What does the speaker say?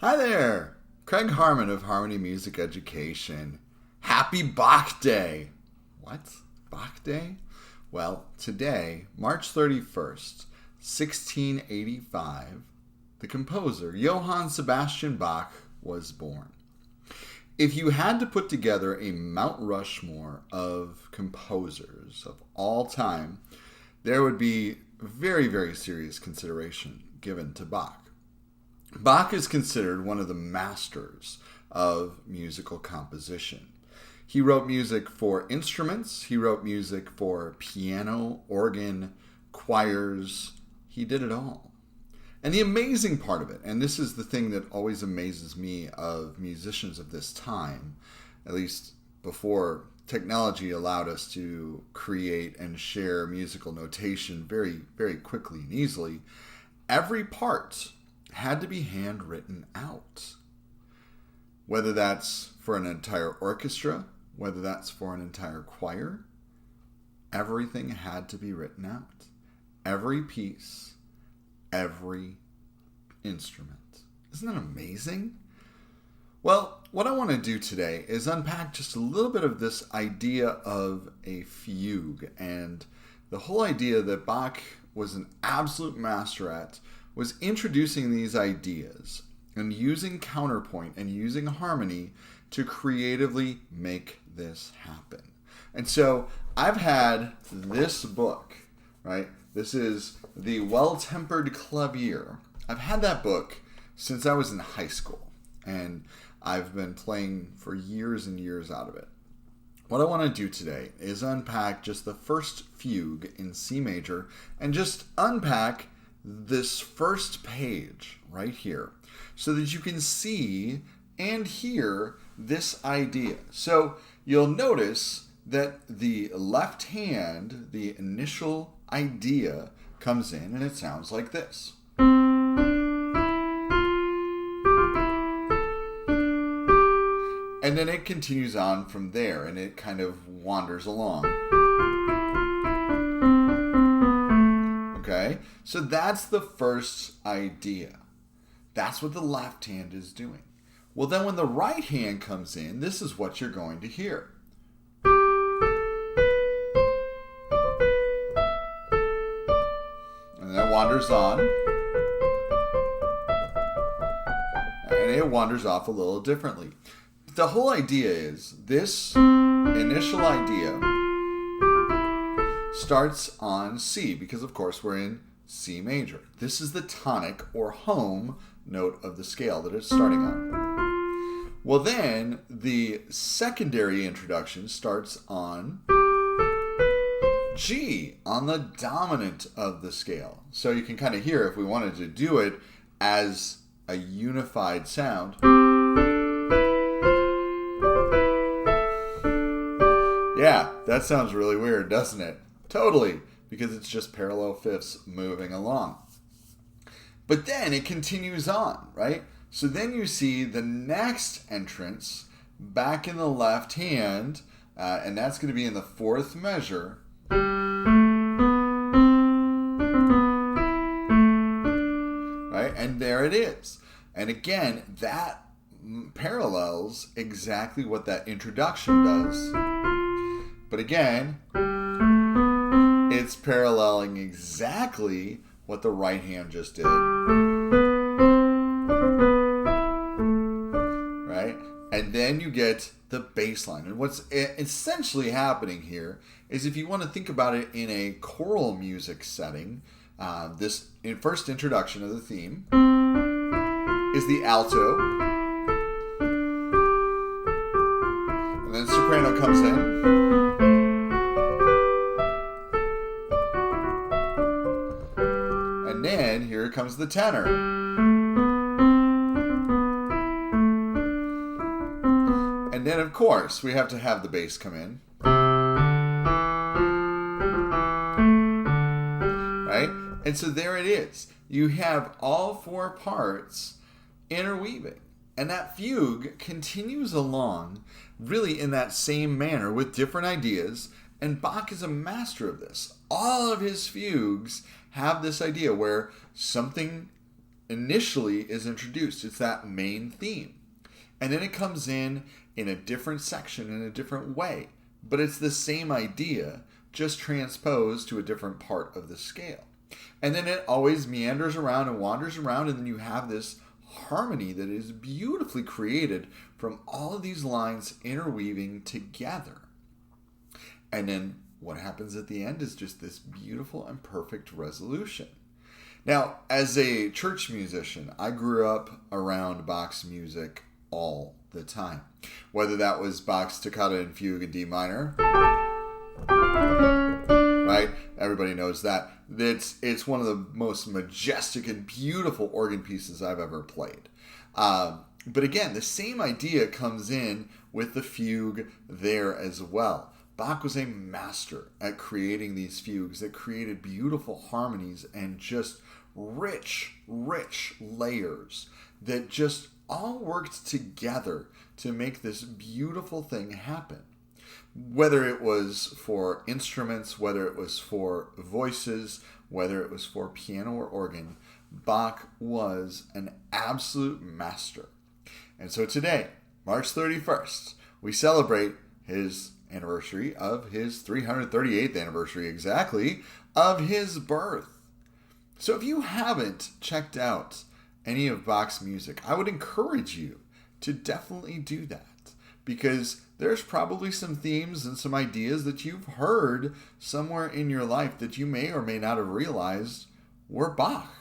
Hi there, Craig Harmon of Harmony Music Education. Happy Bachday! What? Bachday? Well, today, March 31st, 1685, the composer Johann Sebastian Bach was born. If you had to put together a Mount Rushmore of composers of all time, there would be very, very serious consideration given to Bach. Bach is considered one of the masters of musical composition. He wrote music for instruments, he wrote music for piano, organ, choirs. He did it all. And the amazing part of it, and this is the thing that always amazes me of musicians of this time, at least before technology allowed us to create and share musical notation very, very quickly and easily, every part had to be handwritten out. Whether that's for an entire orchestra, whether that's for an entire choir, everything had to be written out. Every piece, every instrument. Isn't that amazing? Well, what I want to do today is unpack just a little bit of this idea of a fugue, and the whole idea that Bach was an absolute master at was introducing these ideas and using counterpoint and using harmony to creatively make this happen. And so I've had this book, right? This is the Well-Tempered Clavier. I've had that book since I was in high school, and I've been playing for years and years out of it. What I want to do today is unpack just the first fugue in C major and just unpack this first page right here so that you can see and hear this idea. So you'll notice that the left hand, the initial idea, comes in and it sounds like this. And then it continues on from there and it kind of wanders along. Okay, so that's the first idea. That's what the left hand is doing. Well, then when the right hand comes in, this is what you're going to hear. And then it wanders on. And it wanders off a little differently. But the whole idea is this initial idea starts on C, because of course we're in C major. This is the tonic or home note of the scale that it's starting on. Well, then the secondary introduction starts on G, on the dominant of the scale. So you can kind of hear if we wanted to do it as a unified sound. Yeah, that sounds really weird, doesn't it? Totally, because it's just parallel fifths moving along. But then it continues on, right? So then you see the next entrance back in the left hand, and that's going to be in the fourth measure. Right? And there it is. And again, that parallels exactly what that introduction does. But again, it's paralleling exactly what the right hand just did. Right? And then you get the bass line. And what's essentially happening here is, if you want to think about it in a choral music setting, this first introduction of the theme is the alto. And then soprano comes in. And then here comes the tenor. And then, of course, we have to have the bass come in. Right? And so there it is. You have all four parts interweaving. And that fugue continues along really in that same manner with different ideas. And Bach is a master of this. All of his fugues have this idea where something initially is introduced. It's that main theme. And then it comes in a different section in a different way. But it's the same idea, just transposed to a different part of the scale. And then it always meanders around and wanders around, and then you have this harmony that is beautifully created from all of these lines interweaving together. And then what happens at the end is just this beautiful and perfect resolution. Now, as a church musician, I grew up around Bach's music all the time. Whether that was Bach's Toccata and Fugue in D minor, right? Everybody knows that. It's one of the most majestic and beautiful organ pieces I've ever played. But again, the same idea comes in with the fugue there as well. Bach was a master at creating these fugues that created beautiful harmonies and just rich, rich layers that just all worked together to make this beautiful thing happen. Whether it was for instruments, whether it was for voices, whether it was for piano or organ, Bach was an absolute master. And so today, March 31st, we celebrate his anniversary of his 338th anniversary exactly of his birth. So if you haven't checked out any of Bach's music, I would encourage you to definitely do that, because there's probably some themes and some ideas that you've heard somewhere in your life that you may or may not have realized were Bach.